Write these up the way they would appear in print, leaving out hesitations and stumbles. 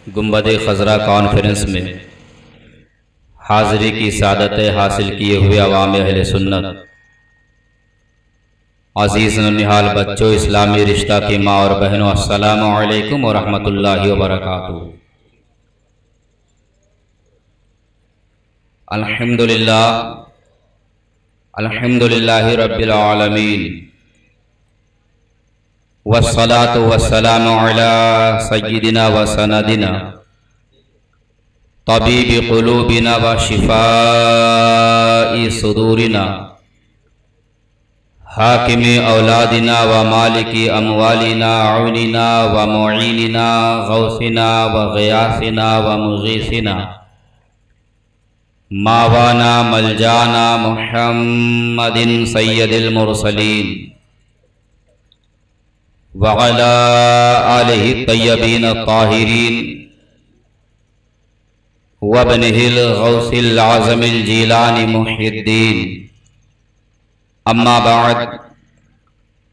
گنبد خضرا کانفرنس میں حاضری کی سعادت حاصل کیے ہوئے عوام اہل سنت، عزیز ننہال بچوں، اسلامی رشتہ کی ماں اور بہنوں، السلام علیکم ورحمۃ اللہ وبرکاتہ۔ الحمدللہ رب العالمین، والصلاة والسلام علی سیدنا و سندنا طبیب قلوبنا و شفاء صدورنا حاکم اولادنا و مالک اموالنا عوننا و معیننا غوثنا و غیاثنا و مغیثنا ماوانا ملجانا محمد سید المرسلین وعلى آلہ الطیبین الطاہرین وابنہ الغوث العظم الجیلانی محی الدین، اما بعد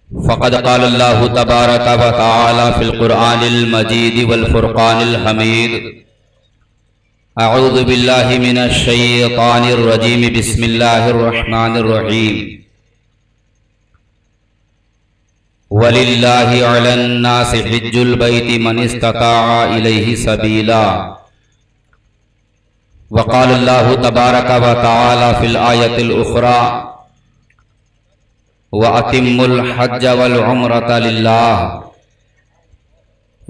فقد قال اللہ تبارک و تعالی فی القرآن المجید والفرقان الحمید، اعوذ باللہ من الشیطان الرجیم، بسم اللہ الرحمن الرحیم، وَلِلَّهِ عَلَى النَّاسِ حِجُّ الْبَيْتِ مَنِ اسْتَطَاعَ إِلَيْهِ سَبِيلًا، وقال اللہ تبارک و تعالی فی الآیۃ الأخرى وَأَتِمُّوا الْحَجَّ وَالْعُمْرَةَ لِلَّهِ،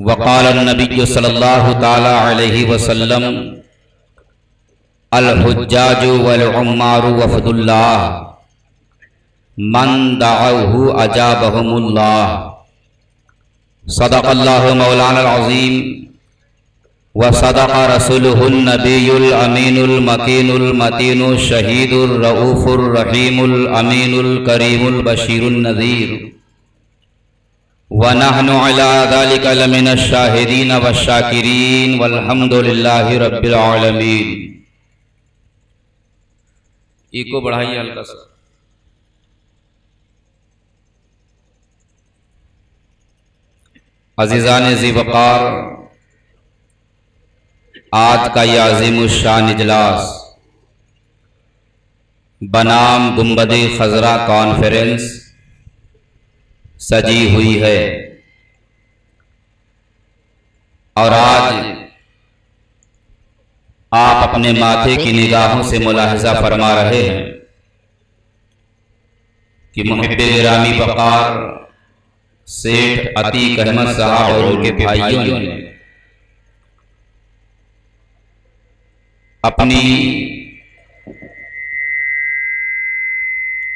وقال النبی صلی اللہ تعالی علیہ وسلم الحجاج والعمار وفد اللہ، من دعوه اجابهم اللہ۔ صدق اللہ مولانا العظیم وصدق رسوله النبی الامین المکین المتین الشہید الرؤوف الرحیم الامین الکریم البشیر النذیر، ونحن علی ذلک لمن الشاہدین والشاکرین، والحمد للہ رب العالمین۔ ایکو بڑھائیے ہلکا سا۔ عزیزان ذی وقار، آج کا یہ عظیم الشان اجلاس بنام گنبد خضرا کانفرنس سجی ہوئی ہے، اور آج آپ اپنے ماتھے کی نگاہوں سے ملاحظہ فرما رہے ہیں کہ محب گرامی وقار سیٹھ عتیق احمد صاحب اور ان کے بھائیوں نے اپنی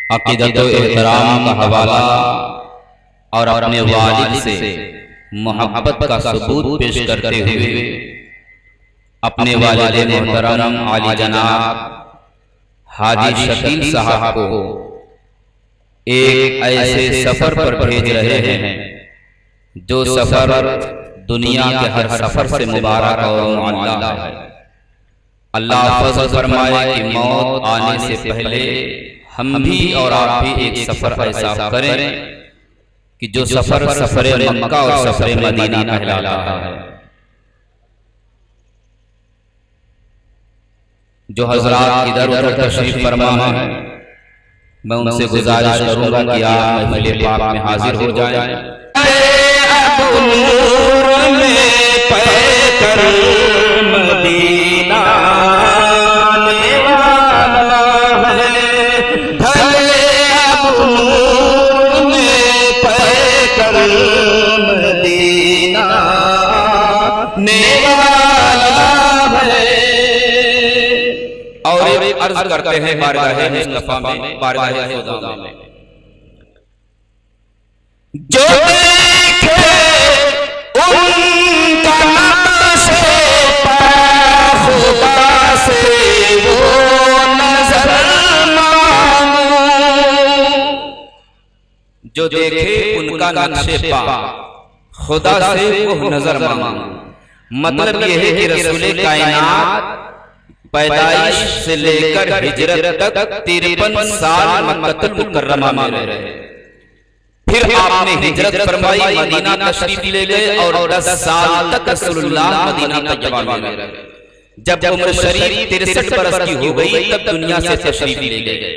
عقیدت و احترام کا حوالہ اور اپنے والد سے محبت کا ثبوت پیش کرتے ہوئے اپنے والد محترم عالی جناب حاجی شکیل صاحب کو ایک ایسے سفر پر بھیج رہے ہیں جو سفر دنیا کے ہر سفر سے مبارک اور معلا ہے۔ اللہ فضل فرمائے کہ موت آنے سے پہلے ہم بھی اور آپ بھی ایک سفر ایسا کریں کہ جو سفر سفر مکہ اور سفر مدینہ کہلاتا ہے۔ جو حضرات ادھر ادھر تشریف فرما ہیں، میں ان سے گزارش کروں گا کہ آپ محفل پاک میں حاضر ہو جائیں۔ ابو نور میں پے کر مدینہ آنے والا ہے، بھلے ابو نور میں پے کر مدینہ آنے والا ہے۔ اور ایک عرض کرتے ہیں بارگاہ مصطفیٰ میں، بارگاہ خدا میں، جو دیکھے ان کا نقش پا خدا سے وہ نظر مانگو، جو دیکھے ان کا نقش پا خدا سے وہ نظر مانگو۔ مطلب یہ ہے کہ رسول کائنات پیدائش سے لے کر ہجرت تک 53 سال مکہ المکرمہ میں رہے، پھر آپ نے ہجرت فرمائی، مدینہ تشریف لے گئے اور 10 سال تک رسول اللہ مدینہ طیبہ میں رہے۔ جب عمر شریف 63 برس کی ہو گئی تب دنیا سے تشریف لے گئے۔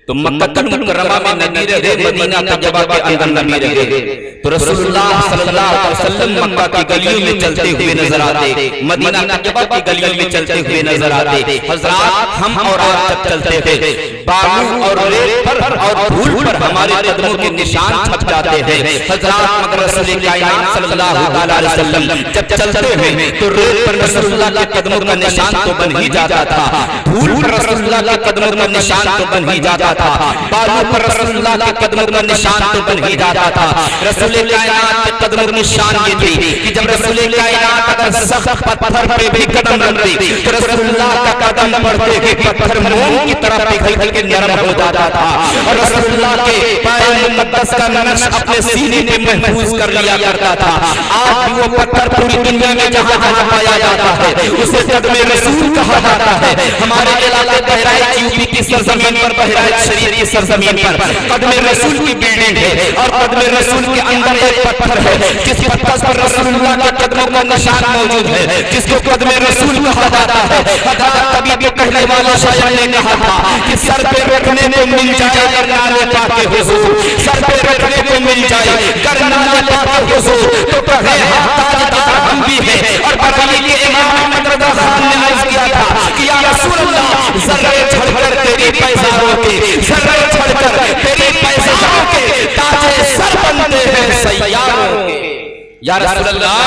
تو مکہ مکرمہ میں نبی رہے، مدینہ طیبہ کے اندر نبی رہے۔ تو رسول اللہ صلی اللہ علیہ وسلم مکہ کی گلیوں میں چلتے ہوئے نظر آتے، مدینہ طیبہ کی گلیوں میں چلتے ہوئے نظر آتے۔ حضرات ہم اور آپ جب چلتے تھے، بالوں اور ریت پر اور دھول پر ہمارے قدموں کے نشان چھپ جاتے ہیں۔ حضرات مگر رسول کائنات صلی اللہ علیہ وسلم جب چلتے ہیں تو ریت پر رسول اللہ کے قدموں کا نشان تو بن ہی جاتا تھا، دھول پر رسول اللہ کے قدموں کا نشان تو بن ہی جاتا تھا، بالوں پر رسول اللہ کے قدموں کا نشان تو بن ہی جاتا تھا۔ رسول کائنات کے قدموں کی نشان یہ تھی کہ جب رسول کائنات اگر سخت پتھر پہ بھی قدم رکھتے تو رسول اللہ کا قدم پڑتے ہی پتھر موم کی طرح پگھل کے نرم ہو جاتا تھا، اور رسول اللہ کے پائے مقدس کا نقش اپنے سینے میں محفوظ کر لیا کرتا تھا۔ آج بھی وہ پتھر پوری دنیا میں جہاں جہاں پایا جاتا ہے اسے قدم رسول کہا جاتا ہے۔ ہمارے علاقے بہرائچ یوپی کی سرزمین پر، بہرائچ شریف کی سرزمین پر قدم رسول کی بلڈنگ ہے، اور قدم رسول کے اندر ایک پتھر ہے جس پتھر پر رسول اللہ کے قدموں کا نشان موجود ہے، جس کو قدم رسول کہا جاتا ہے۔ کبھی بھی کہنے والا شاعر نے کہا تھا کہ سر پہ رکھنے کو مل جائے اگر نالے پاک حضور، سر پہ رکھنے کو مل جائے اگر نالے پاک حضور، تو کہے تاجدار ہم بھی ہیں۔ اور بریلی کے امام احمد رضا خان نے عرض کیا تھا کہ یا رسول اللہ ذرے چھڑ کر تیری پیزاروں کے، ذرے چھڑ کر تیری پیزاروں کے تاج سر بنتے ہیں سیاروں کے۔ یا رسول اللہ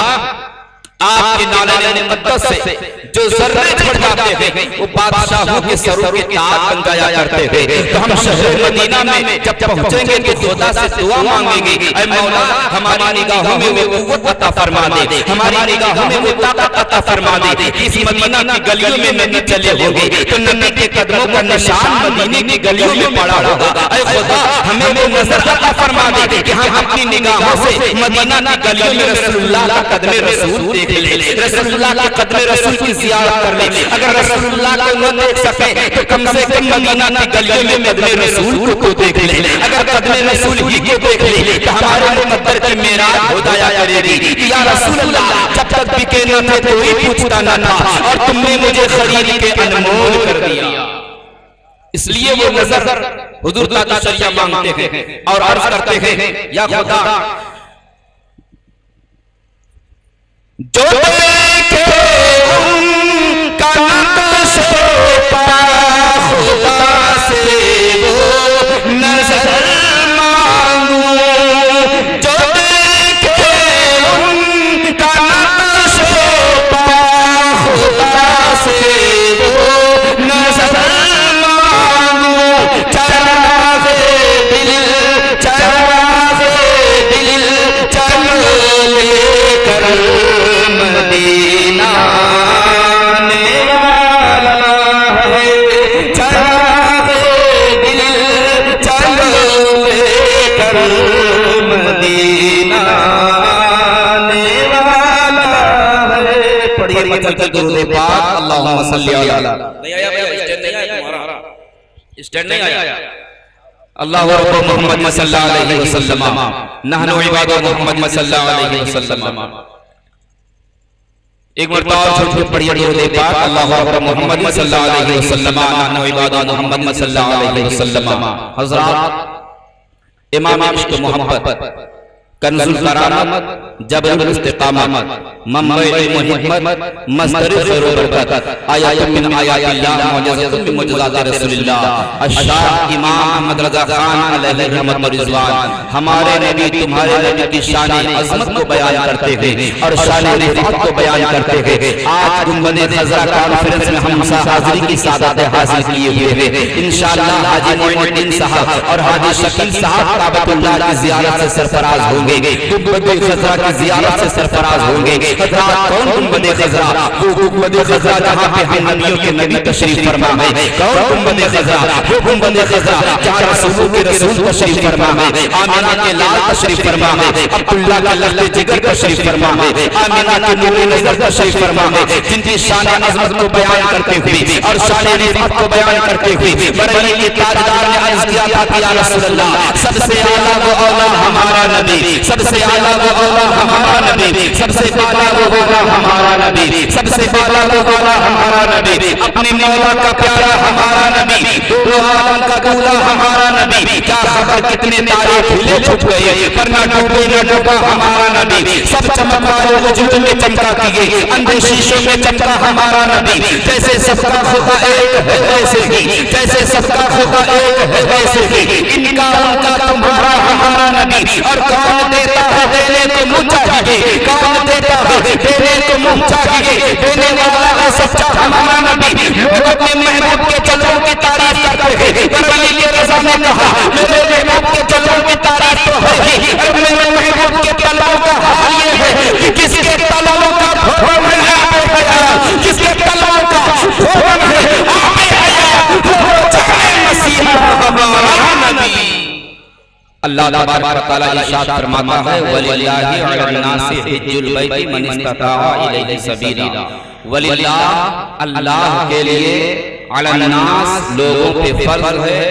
آپ کے نالے مقدس سے جو ذرے چھڑ جاتے ہیں وہ بادشاہوں کے سروں کے تاج بن جایا کرتے ہیں۔ تو ہم شہر مدینہ میں جب پہنچیں گے تو خدا سے دعا مانگیں گے، اے مولا ہماری نگاہوں میں وہ قوت عطا فرما دے، ہماری نگاہوں میں وہ طاقت عطا فرما دے۔ اس مدینہ کی گلیوں میں نبی چلے ہوں گے تو نبی کے قدموں کا نشان مدینے کی گلیوں میں پڑا ہوگا۔ اے خدا ہمیں وہ نظر عطا فرما دے کہ ہم اپنی نگاہوں سے مدینہ کی گلیوں میں رسول اللہ کا قدم رسول دیکھ لیں، رسول اللہ کے قدم رسول کی زیارت کر لیں۔ اگر رسول اللہ کو نہ دیکھ سکیں تو کم سے کم مدینہ کی گلیوں میں قدم رسول کو دیکھ لیں۔ اگر قدم رسول ہی کو دیکھ لیں تو ہمارے مقدر کی معراج ہو جایا کرے گی۔ یا رسول اللہ جب تک بکے نہ تھے کوئی پوچھتا نہ تھا، اور تم نے مجھے خرید کے انمول کر دیا۔ اس لیے وہ نظر حضور کا شریعہ مانگتے ہیں اور عرض کرتے ہیں یا خدا جو دیکھے ان کا نقش پا خدا سے وہ نظر مانگوں، جو دیکھے ان کا نقش پا خدا سے وہ نظر مانگوں، چراغ دل چراغ دل چل لے کر مدینہ آنے والا ہے، چراغ دل چل لے کر مدینہ آنے والا ہے۔ پڑھیے مچل کر درود پاک اللہم صلی علی۔ نہیں آیا بھائی، اسٹینڈ نہیں آیا تمہارا، اسٹینڈ نہیں آیا۔ اللہ رب محمد صلی اللہ علیہ وسلم، نحن عباد محمد صلی اللہ علیہ وسلم۔ ایک مرتبہ چھوٹ کے پڑھیے درود پاک اللہ رب محمد صلی اللہ علیہ وسلم، نحن عباد محمد صلی اللہ علیہ وسلم۔ حضرات امام عشق محبت، کنز الکرامت، جبل الاستقامت، منبع محبت، مصدر خیر و برکت، آیات من آیات اللہ، معجزات من معجزات رسول اللہ، الشیخ امام احمد رضا خان علیہ رحمت و رضوان ہمارے نبی تمہارے نبی کی شان عظمت کو بیان کرتے ہیں اور شان رفعت کو بیان کرتے ہیں۔ آج گنبد خضرا کانفرنس میں ہم حاضری کی سعادت حاصل کیے ہوئے ہیں۔ انشاءاللہ حاجی معین الدین صاحب اور حاجی شکیل صاحب کعبۃ اللہ کی زیارت سے سرفراز ہوں گے، گنبد خضرا کی زیارت سے سرفراز ہوں گے۔ حضرات کون گنبد خضرا؟ وہ گنبد خضرا جہاں پہ ہم نبیوں کے نبی تشریف فرما ہے. کون گنبد خضرا؟ وہ گنبد خضرا جہاں رسولوں کے رسول تشریف فرما ہے, آمینہ کے لال تشریف فرما ہے, عبداللہ کا لخت جگر تشریف فرما ہے, آمینہ کے نور نظر تشریف فرما ہے, جن کی شان عظمت کو بیان کرتے ہوئے اور شان رفعت کو بیان کرتے ہوئے بریلی کے تاجدار نے عرض کیا تھا کہ یا رسول اللہ سب سے اعلیٰ وہ اولا ہمارا نبی, سب سے اعلیٰ وہ اولا ہمارا نبی, سب سے بالا وہ اولا ہمارا نبی, سب سے بالا وہ اولا ہمارا نبی, اپنے مولا کا پیارا ہمارا نبی, دو عالم کا دولا ہمارا نبی. کیا خبر کتنے تارے کھلے چھپ گئے پر نہ ڈوبے نہ ڈوبا ہمارا نبی. سب چمک والے وجود میں چمکا کیے, اندھے شیشوں میں چمکا ہمارا نبی. جیسے سب کا خدا ایک ہے ویسے ہی, جیسے سب کا خدا ایک ہے ویسے ہی, ان کا ان کا تمہارا ہمارا نبی. اور کون دیتا ہے دینے کو منہ چاہیے, کون دیتا ہے دینے کو منہ چاہیے, دینے والا ہے سچا ہمارا نبی. لوگ اپنے محبوب کے چلوں کی تعریف کرتے ہیں, بریلی کے رضا نے کہا میرے محبوب کے چلوں کی تعریف تو ہے ہی, اور میرے محبوب کے تلوں کا حال یہ ہے کہ کس کے تلوں کا بھون ہے آپ حیا, کس کے تلوں کا بھون ہے آپ حیا, وہ چاہے مسیح ہمارا نبی. اللہ تبارک و تعالی ارشاد فرماتا ہے وَلِلَّهِ عَلَى النَّاسِ حِجُّ الْبَيْتِ مَنِ اسْتَطَاعَ إِلَيْهِ سَبِيلًا. وَلِلَّهِ اللہ کے لیے عَلَى النَّاسِ لوگوں پہ فرض ہے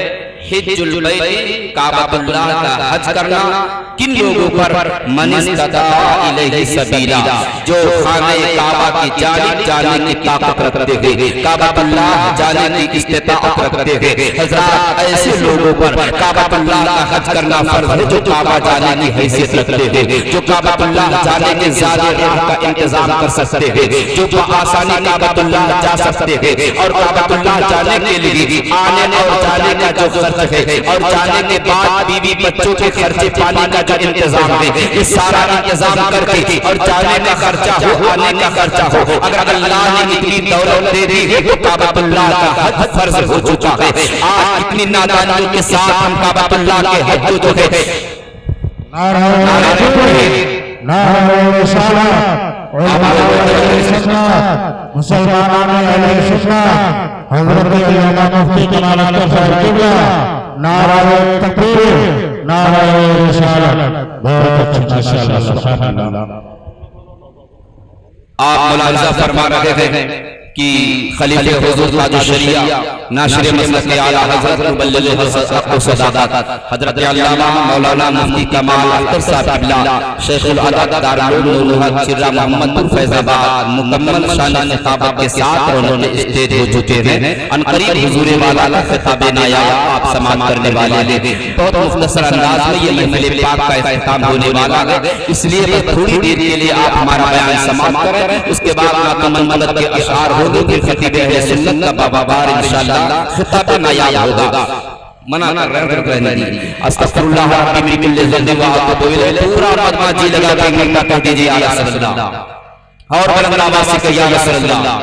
حج البیت کعبۃ اللہ کا حج کرنا. کن لوگوں پر؟ من استطاع الیہ سبیلا, جو خانہ کعبہ کی جانب جانے کی طاقت رکھتے ہیں, کعبۃ اللہ جانے کی استطاعت رکھتے ہیں. حضرات ایسے لوگوں پر کعبۃ اللہ کا حج کرنا فرض ہے جو کعبہ جانے کی حیثیت رکھتے ہیں, جو کعبۃ اللہ جانے کے زیادہ راہ کا انتظام کر سکتے ہیں, جو بآسانی کعبۃ اللہ جا سکتے ہیں. اور کعبۃ اللہ جانے کے لیے آنے اور جانے کا جو خرچ ہے اور جانے کے بعد بیوی بچوں کے خرچے پانی کا جو انتظام ہے, یہ سارا انتظام کر کے اور جانے کا خرچہ ہو آنے کا خرچہ ہو, اگر اللہ نے اتنی دولت دے دی ہے تو کعبۃ اللہ کا حج فرض ہو چکا ہے. آج اتنی نادانیوں کے ساتھ ہم کعبۃ اللہ کے حج جو ہے نعرہ رسالت مسلمانان علیہ سنت حضرت علامہ مفتی کمال اختر صاحب قبلہ, نعرہ تکبیر, نعرہ رسالت. بہت اچھا ماشاءاللہ سبحان اللہ. آپ ملاحظہ فرما رہے ہیں کہ خلیفہ حضور تاج الشریعہ ناشر مسلک اعلیٰ حضرت مبلغ حق و صداقت حضرت علامہ مولانا مفتی کمال اختر صاحب قبلہ شیخ العدد دارالعلوم الحق چرہ محمد فیض آباد مکمل شان خطابت کے ساتھ انہوں نے اسٹیج ہو چکے ہیں. ان قریب حضور والا کا خطاب نایاب آپ سماعت کرنے والے ہیں. بہت مختصر انداز میں یہ محفل پاک کا اختتام ہونے والا ہے, اس لیے بس تھوڑی دیر کے لیے آپ ہمارا بیان سماعت کریں, اس کے بعد نعت مدد کے اشعار ہوگی, پھر خطیب اہل سنت کا بابا بار انشاءاللہ خطاب نایاب ہوگا. منع کر رہے ہیں استغفر اللہ ربی من کل ذنب واتوب الیہ, پورا مجمع جی لگا کے مرنا کہہ دیجئے یا رسول اللہ, اور بلند آواز سے کہ یا رسول اللہ.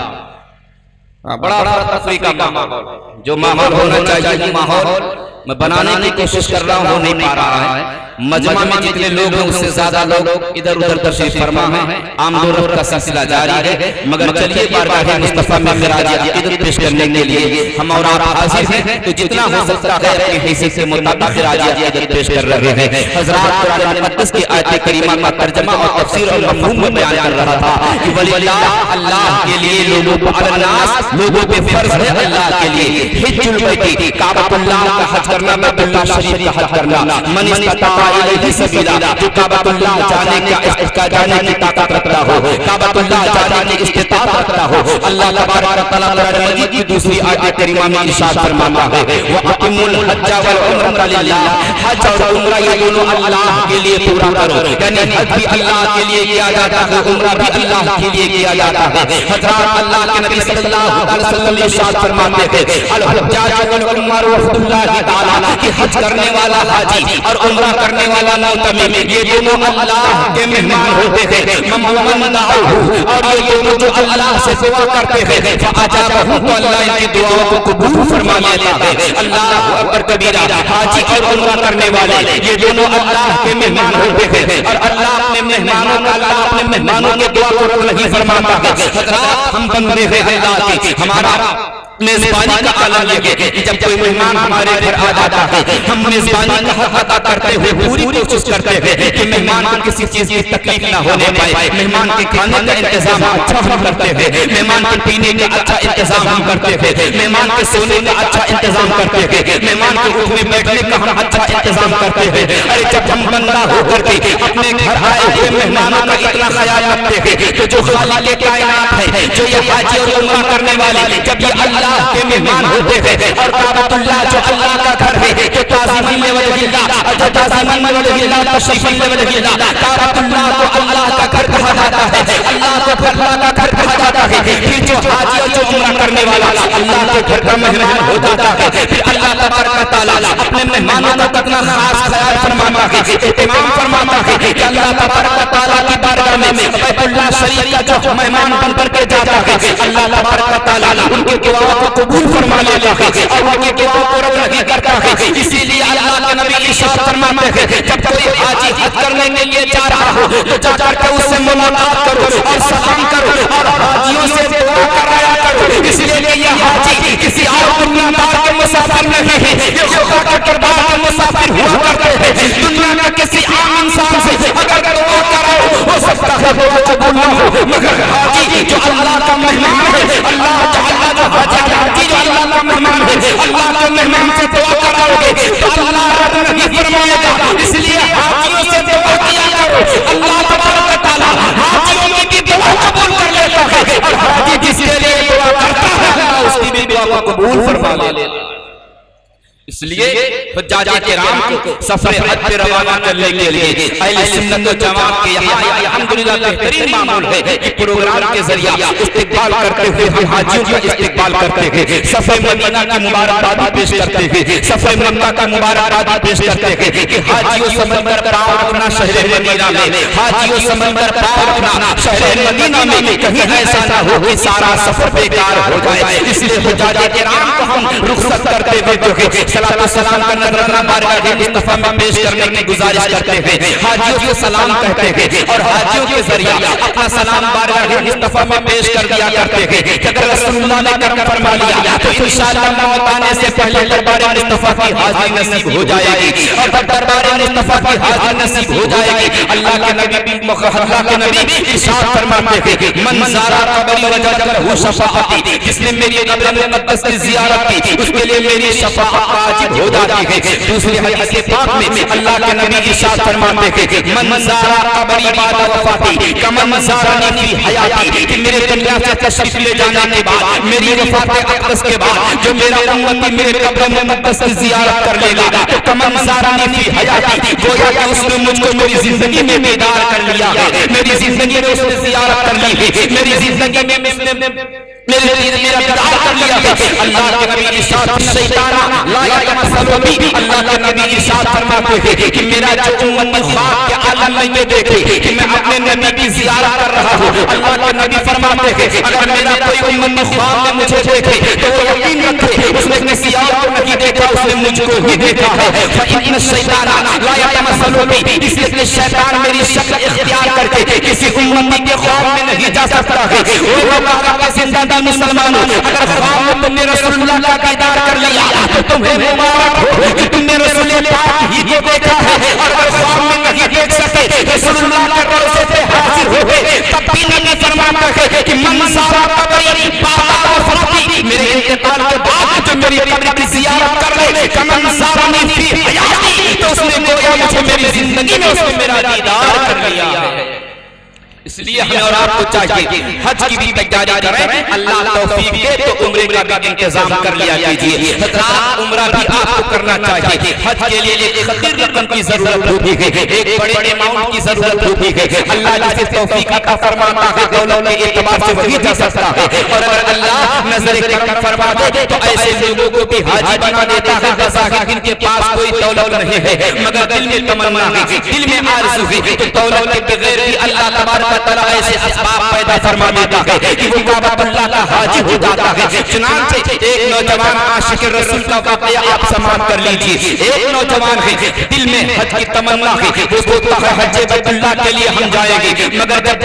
بڑا تفریح کا ماحول, جو ماحول ہونا چاہیے ماحول میں بنانے کی کوشش کر رہا ہوں, وہ نہیں پا رہا ہے. مجمع میں جتنے لوگ ہیں اس سے زیادہ لوگ ادھر ادھر تشریف فرما ہیں, آمد و رفت کا سلسلہ جاری ہے, مگر چلیے بارگاہ مصطفیٰ میں خراج عقیدت پیش کرنے کے لیے ہم اور آپ حاضر ہیں, تو جتنا ہو سکتا ہے اپنی حیثیت کے مطابق خراج عقیدت پیش کر رہے ہیں. حضرات قرآن مقدس کی آیت کریمہ کا ترجمہ اور تفسیر اور مفہوم میں بیان کر رہا تھا کہ وللہ اللہ کے لیے, لوگوں کو علی الناس لوگوں پہ فرض ہے اللہ کے لیے حج البیت کعبۃ اللہ کا حج کرنا, بیت اللہ شریف کا حج کرنا. من استطاع الیہ سبیلا, جو کعبۃ اللہ جانے کی طاقت رکھتا ہو, کعبۃ اللہ جانے کی استطاعت رکھتا ہو. اللہ تبارک و تعالی قرآن مجید کی دوسری آیت کریمہ میں ارشاد فرماتا ہے وَأَقِمُوا الْحَجَّ وَالْعُمْرَةَ لِلَّهِ, حج اور عمرہ یہ دونوں اللہ کے لیے پورا کرو, یعنی حج بھی اللہ کے لیے کیا جاتا ہے, عمرہ بھی اللہ کے لیے کیا جاتا ہے. حضرات اللہ کے نبی صلی اللہ علیہ وسلم ارشاد فرماتے تھے الحجاج والعمار وفد اللہ تعالی, کہ حج کرنے والا حاجی اور عمرہ کرنے والا معتمر یہ دونوں اللہ کے مہمان ہوتے ہیں. اور یہ دونوں جو اللہ سے دعا کرتے ہیں فاجابہم تو اللہ ان کی دعاؤں کو قبول فرما لیتا ہے. اللہ اکبر کبیرہ. حاجی اور عمرہ کرنے والے یہ دونوں اللہ کے مہمان ہوتے ہیں اور اللہ اپنے مہمانوں کا اللہ اپنے مہمانوں کی دعا کو نہیں فرماتا ہے. حضرات ہم بندے ہیں اللہ کے. ہمارا میزبانی کا عالم یہ ہے کہ جب کوئی مہمان ہمارے گھر آ جاتا ہے ہم میزبانی کا حق ادا کرتے ہوئے پوری کوشش کرتے ہیں کہ مہمان کو کسی چیز کی تکلیف نہ ہونے پائے. مہمان کے کھانے کا انتظام اچھا ہم کرتے ہیں, مہمان کے پینے کا اچھا انتظام ہم کرتے ہیں, مہمان کے سونے کا اچھا انتظام کرتے ہیں, مہمان کے اٹھنے بیٹھنے کا ہم اچھا انتظام کرتے ہیں. ارے جب ہم بندہ ہو کر کے اپنے گھر آئے ہوئے مہمانوں کا اتنا خیال رکھتے ہیں تو جو خالق کائنات ہے, جو یہ حاجی اور عمرہ کرنے والے, جب یہ اللہ کے مہمان ہوتے ہیں اور کعبۃ اللہ جو اللہ کا گھر ہے جو تعظیماً لوجہ اللہ, جو تعظیماً لوجہ اللہ, تشریفاً لوجہ اللہ, کعبۃ اللہ کو اللہ کا گھر کہا جاتا ہے, اللہ کو اللہ کا گھر کہا جاتا ہے. پھر جو حاجی اور جو عمرہ کرنے والا اللہ کے گھر کا مہمان ہو جاتا ہے, پھر اللہ تبارک و تعالیٰ اپنے مہمانوں کا کتنا خاص خیال فرماتا ہے, اہتمام فرماتا ہے کہ اللہ تبارک و تعالیٰ کی بارگاہ میں بیت اللہ شریف کا جو مہمان بن کر کے جاتا ہے اللہ تبارک و تعالیٰ ان کی دعا کو قبول فرما لیتا ہے اور ان کی دعا کو رد نہیں کرتا ہے. اسی لیے اللہ کے نبی ارشاد فرماتے ہیں جب کوئی حاجی حج کرنے کے لیے جا رہا ہو تو جا کر کے اس سے ملاقات کرو اور سلام کرو اور حاجیوں سے دعا کرایا کرو. اس لیے کہ یہ حاجی کسی اور دنیا دار کے مسافر نہیں ہے, یہ خدا کا کردار کے مسافر ہوا کرتے ہیں. دنیا کا کسی عام انسان سے اگر دعا کراؤ ہو سکتا ہے دعا قبول نہ ہو, مگر حاجی جو اللہ کا مہمان ہے, اللہ تعالیٰ جو حاجی جو اللہ کا مہمان ہے, اللہ کے مہمان سے دعا کراؤ گے تو اللہ رد نہیں فرمائے گا. اس لیے حاجیوں سے دعا کیا کرو, اللہ تبارک و تعالیٰ حاجیوں کی دعا قبول کر لیتا ہے اور حاجی جس کے لیے دعا کرتا ہے اللہ اس کی بھی دعا کو قبول فرما لیتا ہے. اس لیے حجاج کرام کو سفر حج پہ روانہ کرنے کے لیے اہل سنت و جماعت کے یہاں الحمدللہ بہترین معمول ہے کہ پروگرام کے ذریعہ استقبال کرتے ہوئے ہم حاجیوں کا استقبال کرتے ہیں, سفر مدینہ کی مبارکباد پیش کرتے ہیں, سفر مکہ کا مبارکباد پیش کرتے ہیں کہ حاجیوں سمندر پاؤ رکھنا شہر مدینہ میں, حاجیوں سمندر پاؤ رکھنا شہر مدینہ میں, کہیں ایسا نہ ہو کہ سارا سفر بیکار ہو جائے. اس لیے حجاج کرام کو ہم رخصت کرتے ہوئے جو ہے صلاۃ و سلام کا نذرانہ بارگاہ مصطفیٰ میں پیش کرنے کی گزارش کرتے ہیں. حاجیوں کو سلام کہتے ہیں اور حاجیوں کے ذریعہ اپنا سلام بارگاہ مصطفیٰ میں پیش کر دیا کرتے ہیں کہ اگر رسول اللہ نے کرم فرما لیا تو انشاءاللہ موت آنے سے پہلے دربار مصطفیٰ کی حاضری نصیب ہو جائے گی اور دربار مصطفیٰ کی حاضری نصیب ہو جائے گی. اللہ کے نبی ارشاد فرماتے ہیں من زار قبری وجد لہ شفاعتی, جس نے میری قبر مقدس کی زیارت کی اس کے لیے میری شفاعت واجب ہو جاتی ہے. دوسری حدیث پاک میں اللہ کے نبی ارشاد فرماتے ہیں من زار قبری بعد وفاتی کمن زارنی فی حیاتی, کہ میرے دنیا سے تشریف لے جانے کے بعد میری وفات اقدس کے بعد جو میرا امتی میرے قبر مقدس کی زیارت کر لے گا تو کمن زارنی فی حیاتی, گویا کہ اس نے مجھ کو میری زندگی میں بیدار کر لیا ہے, میری زندگی میں اس نے زیارت کر لی ہے, میری زندگی میں میرا بیدار کر لیا ہے. اللہ کے نبی ارشاد شیطان لا یتمثل بی, اللہ کے نبی ارشاد فرماتے ہیں کہ میرا جو امت خواب کے عالم میں یہ دیکھے کہ میں اپنے نبی کی زیارت کر رہا ہوں, اللہ کے نبی فرماتے ہیں اگر میرا کوئی امت خواب میں مجھے دیکھے تو وہ یقین رکھے اس نے کسی اور کو نہیں دیکھا, اس نے مجھ کو ہی دیکھا ہے. فإن الشیطان لا یتمثل بی, اس لیے شیطان میری شکل اختیار کر کے کسی امتی کے خواب میں نہیں جا سکتا ہے. وہ لوگ کا زندہ مسلمانوں اگر خواب میں تم نے رسول اللہ کا دیدار کر لیا تو تمہیں مبارک ہو کہ تم نے رسول پاک ہی کو دیکھا ہے, اور اگر خواب میں نہیں دیکھ سکے رسول اللہ کے روضے پہ حاضر ہو گئے تب بھی نبی فرماتا ہے کہ من زار قبری بعد وفاتی, میرے انتقال کے بعد جو میری قبر کی زیارت کر لے کمن زارنی فی حیاتی, تو اس نے گویا مجھے میری زندگی میں اس نے میرا دیدار کر لیا ہے. اس لیے ہمیں اور آپ کو چاہیے حج کی بھی تیاری کریں, اللہ توفیق دے تو عمرے کا بھی انتظام کر لیا کیجیے. حضرات عمرہ بھی آپ کو کرنا چاہیے. حج کے لیے ایک خطیر رقم کی ضرورت ہوتی ہے, ایک بڑے اماؤنٹ کی ضرورت ہوتی ہے. اللہ جسے توفیق عطا فرماتا ہے دولت کے اعتبار سے وہی جا سکتا ہے, اور اگر اللہ نظر کرم فرما دے تو ایسے لوگوں کو بھی حاجی بنا دیتا ہے جیسا کہ ان کے پاس کوئی دولت نہیں ہے مگر دل میں تمنا ہے, دل میں آرزو ہے, تو دولت کے بغیر بھی اللہ تبارک تعالیٰ ایسے اسباب پیدا فرما دیتا ہے کہ وہ کعبۃ اللہ کا حاجی ہو جاتا ہے. چنانچہ ایک نوجوان عاشق رسول کا واقعہ آپ سماعت کر لیجیے. ایک نوجوان ہے, دل میں حج کی تمنا ہے, وہ سوچتا ہے حج بیت اللہ کے لیے ہم جائیں گے, مگر جب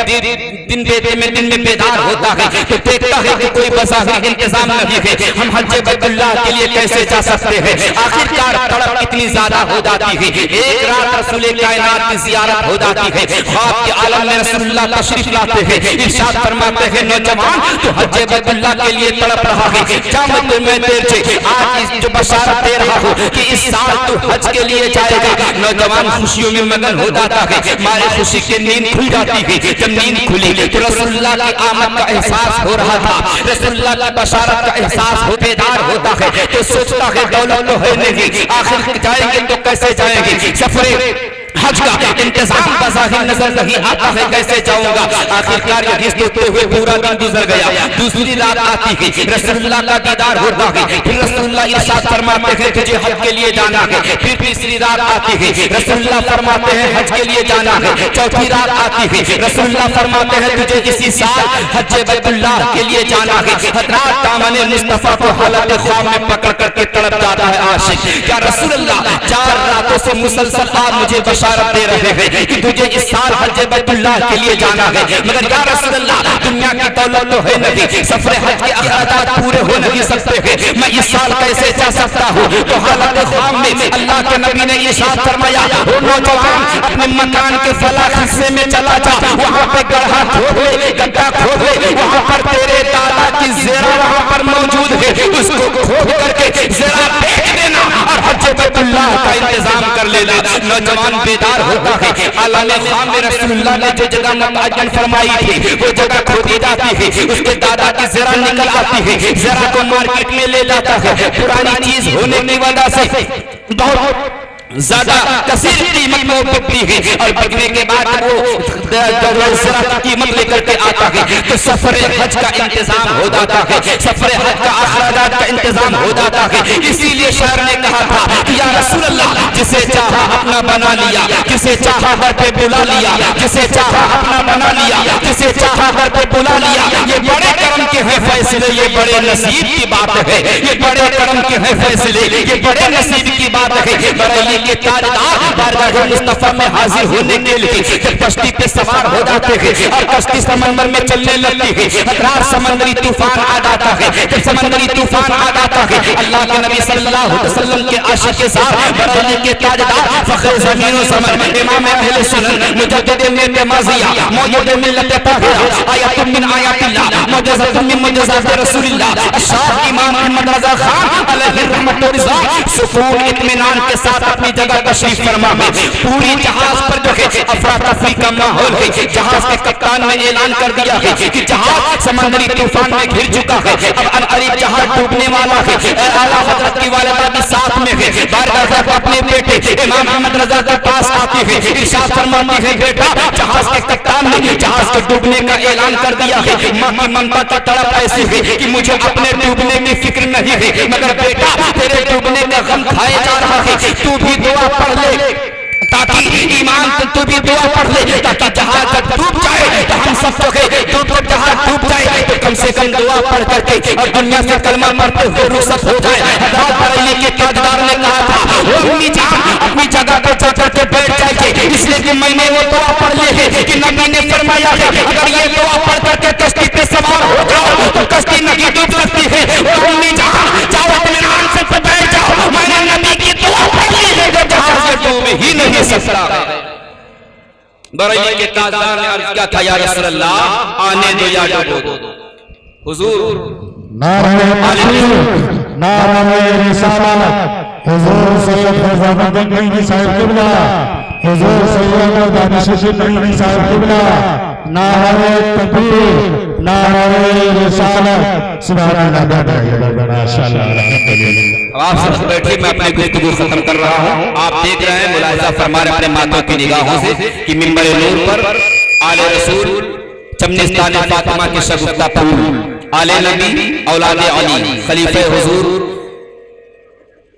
دن میں بیدار ہوتا ہے تو دیکھتا ہے کہ کوئی بظاہر انتظام نہیں ہے, ہم حج بیت اللہ کے لیے کیسے جا سکتے ہیں. آخرکار تڑپ اتنی زیادہ ہو جاتی ہے, ایک رات رسول کائنات کی زیارت ہو جاتی ہے. خواب کے عالم میں رسول اللہ تشریف لاتے ہیں, ارشاد فرماتے ہیں نوجوان تو حج بیت اللہ کے لیے تڑپ رہا ہے, جا میں تیر سے آج جو بشارت دے رہا ہوں کہ اس سال تو حج کے لیے جائے گا. نوجوان خوشیوں میں مگن ہو جاتا ہے, مارے خوشی کی نیند کھل جاتی ہے. جب نیند کھلی تو رسول اللہ کی آمد کا احساس ہو رہا تھا, رسول اللہ کی بشارت کا احساس ہو, بیدار ہوتا ہے تو سوچتا ہے دولت تو ہے نہیں, آخر جائیں گے تو کیسے جائیں گے. سفر حج کا انتظام بظاہر نظر نہیں آتا ہے, کیسے جاؤں گا. آخرکار یہ سوچتے ہوئے پورا دن گزر گیا. دوسری رات آتی ہے, رسول اللہ کا دیدار ہوتا ہے, پھر رسول اللہ ارشاد فرماتے ہیں تجھے حج کے لیے جانا ہے. پھر تیسری رات آتی ہے, رسول اللہ فرماتے ہیں حج کے لیے جانا ہے. چوتھی رات آتی ہے, رسول اللہ فرماتے ہیں تجھے اسی سال حج بیت اللہ کے لیے جانا ہے. حضرات دامن مصطفیٰ کو حالت خواب میں پکڑ کر کے تڑپ جاتا ہے عاشق, کیا رسول اللہ 4 راتوں سے مسلسل آپ مجھے بشارت دے رہے ہیں کہ تجھے اس سال حج بیت اللہ کے لیے جانا ہے, مگر یا رسول اللہ دنیا کی دولت تو ہے نہیں, سفر حج کے اخراجات پورے ہو نہیں سکتے ہیں, میں اس سال کیسے جا سکتا ہوں. تو حالت خواب میں اللہ کے نبی نے ارشاد فرمایا او نوجوان اپنے مکان کے فلاں حصے میں چلا جا, وہاں پہ گڑھا کھود لے, گڈھا کھود لے, وہاں پر تیرے دادا کی زیرہ وہاں پر موجود ہے, اس کو کھود کر کے زیرہ پھینک دینا اور حج بیت اللہ کا انتظام کر لینا. نوجوان بیدار ہوتا ہے, عالم خواب میں رسول اللہ نے جو جگہ متعین فرمائی تھی وہ جگہ کھودی جاتی ہے, اس کے دادا کی زرہ نکل آتی ہے, زرہ کو مارکیٹ میں لے جاتا ہے. پرانی چیز ہونے کی وجہ سے بہت زیادہ کثیر قیمت میں بکتی ہے, اور بکنے کے بعد وہ زرہ کی قیمت لے کر کے آتا ہے تو سفر حج کا انتظام ہو جاتا ہے, سفر حج کا اخراجات کا انتظام ہو جاتا ہے. اسی لیے شاعر نے کہا تھا کہ یا رسول اللہ جسے چاہا اپنا بنا لیا, جسے چاہا گھر پہ بلا لیا, جسے چاہا اپنا بنا لیا, جسے چاہا گھر پہ بلا لیا. یہ بڑے کرم کے ہیں فیصلے, یہ بڑے نصیب کی بات ہے, یہ بڑے کرم کے ہیں فیصلے, یہ بڑے نصیب کی بات ہے. بڑے یہ تاجدار بارگاہ مصطفیٰ میں حاضر ہونے کے لیے جب کشتی پہ سوار ہو جاتے ہیں اور کشتی سمندر میں چلنے لگتی ہے, حضرات سمندری طوفان آ جاتا ہے. جب سمندری طوفان آ جاتا ہے اللہ کے نبی صلی اللہ علیہ وسلم کے عاشق کے ساتھ بریلی کے تاجدار فخر زمین و زمن امام اہل سنن مجدد ملت ماضیہ موجود ملت طاہرہ آیات من آیات اللہ معجزۃ من معجزات رسول اللہ الشاہ امام احمد رضا خان علیہ الرحمۃ والرضا سکون اطمینان کے ساتھ اپنی جگہ تشریف فرما ہے. پوری جہاز پر جو ہے افراتفری کا ماحول ہے. جہاز کے کپتان نے اعلان کر دیا ہے کہ جہاز سمندری طوفان میں گھر چکا ہے, اب عنقریب جہاز ڈوبنے والا ہے. اعلیٰ حضرت کی والدہ بھی ساتھ میں ہے. بارگاہ اپنے بیٹے امام احمد رضا کے پاس آتی ہے, ارشاد فرماتی ہے بیٹا جہاز کے کپتان نے جہاز کے ڈوبنے کا اعلان کر دیا ہے. ماں کی ممتا کا تڑپ ایسی ہے کہ مجھے اپنے ڈوبنے کی فکر نہیں ہے, مگر بیٹا تیرے ڈوبنے کا غم کھائے جا رہا ہے, تو بھی دعا پڑھ لے تاکہ ایمان تو بھی دعا پڑھ لے تاکہ جہاز جب ڈوب جائے تو ہم سب کو جب جہاز ڈوب جائے تو کم سے کم دعا پڑھ کر کے اور دنیا سے کلمہ پڑھتے ہوئے رخصت ہو جائے. حضرت بریلی کے تاجدار نے کہا تھا وہ امی جان اپنی جگہ پہ جا کر کے بیٹھ جائیے, اس لیے کہ میں نے وہ دعا پڑھ لی ہے کہ نبی نے فرمایا ہے اگر یہ دعا پڑھ کر کے کشتی پہ سوار ہو جاؤ تو کشتی نہیں ڈوب سکتی ہے. وہ امی جان جاؤ اطمینان سے بیٹھ جاؤ, میں نے نبی کی دعا پڑھ لی ہے جو جہاز سے ڈوب ہی نہیں سکتا. بریلی کے تاجدار نے عرض کیا تھا یا رسول اللہ آنے دو یا ڈوبو دو. حضور نعرہ تکبیر, نعرہ رسالت, حضور سید فیض احمد گنگوی صاحب قبلہ, حضور سید دانش گنگوی صاحب قبلہ, نعرہ تکبیر, نعرہ رسالت. سبحان اللہ ماشاءاللہ الحمدللہ. آپ سب بیٹھے میں اپنی گفتگو ختم کر رہا ہوں. آپ دیکھ رہے ہیں ملاحظہ فرما رہے اپنے ماتوں کی نگاہوں سے کہ منبر نور پر آل رسول چمنستان فاطمہ کے شگفتہ پھول, آل نبی اولاد علی خلیفہ حضور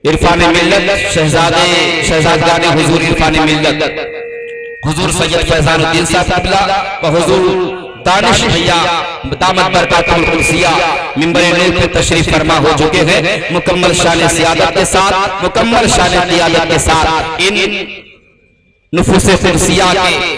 عرفان ملت شہزادگان حضور عرفان ملت حضور سید فیضان الدین صاحب قبلہ و حضور دانش بھیا دامت برکاتہ القدسیہ منبر نور پہ تشریف فرما ہو چکے ہیں مکمل شان سیادت کے ساتھ، مکمل شان قیادت کے ساتھ ان نفوس قدسیہ کے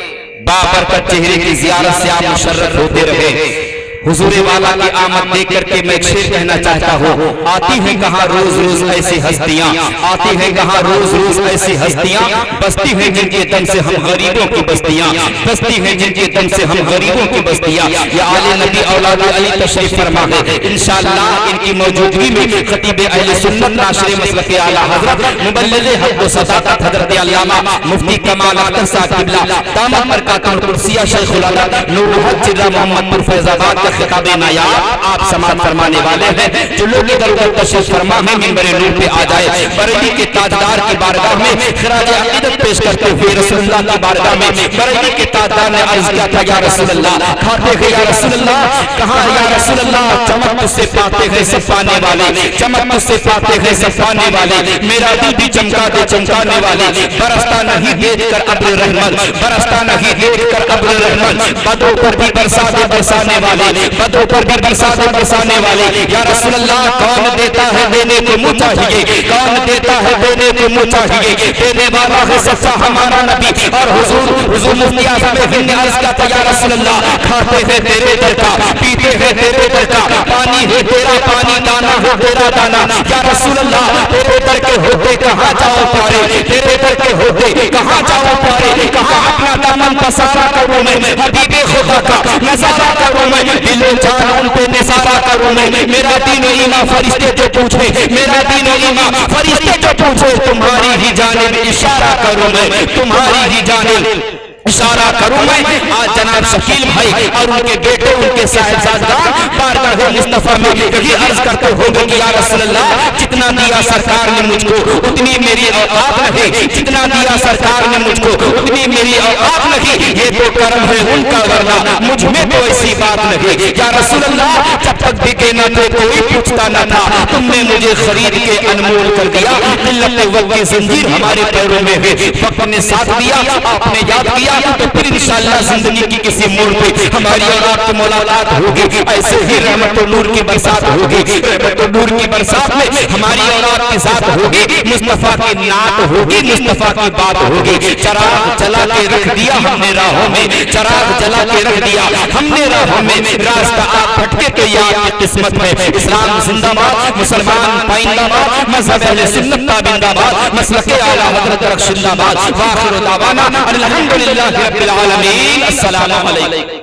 بابرکت چہرے کی زیارت سے آپ مشرف ہوتے رہے۔ حضور والا کی آمد دیکھ کر کے میں ایک شعر کہنا چاہتا ہوں، آتی ہیں کہاں روز روز ایسی ہستیاں، آتی ہیں کہاں روز روز ایسی ہستیاں، بستی ہیں جن کے دم سے ہم غریبوں کی بستیاں، بستی ہیں جن کے دم سے ہم غریبوں کی بستیاں۔ یہ آل نبی اولاد علی تشریف فرما ہے، انشاءاللہ ان کی موجودگی میں خطیب اہل سنت ناشر مسلک اعلیٰ حضرت مبلغ حق و صداقت حضرت علامہ مفتی کمال اختر صاحب قبلہ دامت برکاتہ القدسیہ شیخ العدد نور الحق چرہ محمد پور فیض آباد کا خطاب نایاب آپ سماعت فرمانے والے ہیں۔ جو لوگ ادھر ادھر تشریف فرما ہے منبر نور پہ آ جائے، بریلی کے تاجدار کی بارگاہ میں خراج عقیدت پیش کرتے ہوئے رسول اللہ کی بارگاہ میں بریلی کے تاجدار نے عرض کیا تھا، یا رسول اللہ کھاتے ہیں یا رسول اللہ، کہاں ہے یا رسول اللہ، چمک تجھ سے پاتے ہیں سب پانے والے، چمک تجھ سے پاتے ہیں سب پانے والے، میرا دل بھی چمکا دے چمکانے والے، برستا نہیں دیکھ کر ابر رحمت، برستا نہیں دیکھ کر ابر رحمت، بدوں پر بھی برسا دے برسانے والے، بدوں پر بھی برسا دے برسانے والے، یا رسول اللہ کون دیتا ہے دینے کو منہ چاہیے، کون دیتا ہے دینے کو منہ چاہیے، دینے والا ہے سچا ہمارا نبی۔ اور حضور مفتی اعظم ہند نے عرض کیا تھا، یا رسول اللہ کھاتے ہیں تیرے در کا، پیتے ہیں تیرے در کا، پانی ہے تیرا پانی، دانا ہے تیرا دانا، یا رسول اللہ تیرے در کے ہوتے کہاں جاؤ پارے، تیرے در کے ہوتے کہاں جاؤ پارے، کہاں اپنا دامن پسارا کروں میں، حبیب خدا کا نظارہ کروں میں، دل و جان ان پہ نثارہ کروں میں، میرا دین و ایمان فرشتے جو پوچھے، میرا دین و ایمان فرشتے جو پوچھے، تمہاری ہی جانب اشارہ کروں میں، تمہاری ہی جانب اشارہ کروں میں۔ آج جناب شکیل بھائی اور ان کے بیٹے ان کے صاحبزادگان بارگاہ مصطفیٰ میں یہی عرض کرتے ہوں گے کہ یا رسول اللہ جتنا دیا سرکار نے مجھ کو اتنی میری اوقات نہیں، جتنا دیا سرکار نے مجھ کو اتنی میری اوقات نہیں، یہ تو کرم ہے ان کا ورنہ مجھ میں تو ایسی بات نہیں۔ یا رسول اللہ جب تک بکے نہ تھے کوئی پوچھتا نہ تھا، تم نے مجھے خرید کے انمول کر دیا، ملت وقت کی زنجیر ہمارے پیروں میں ہے، وقت نے ساتھ دیا، آپ نے یاد کیا تو پھر انشاءاللہ زندگی کی کسی موڑ پہ ہماری اولاد کی ملاقات ہوگی، ایسے ہی رحمت و نور کی برسات ہوگی، رحمت و نور کی برسات میں ہماری اولاد کے ساتھ ہوگی، مصطفیٰ کی نعت ہوگی، مصطفیٰ کی بات ہوگی۔ چراغ جلا کے رکھ دیا ہم نے راہوں میں، چراغ جلا کے رکھ دیا ہم نے راہوں میں، راستہ آپ بھٹکے تو یاد کی قسمت میں، اسلام زندہ باد، مسلمان پائندہ باد، مذہب اہل سنت تابندہ باد، مسلک اعلیٰ حضرت رخشندہ باد، وآخر دعوانا الحمدللہ رب العالمین، السلام علیکم۔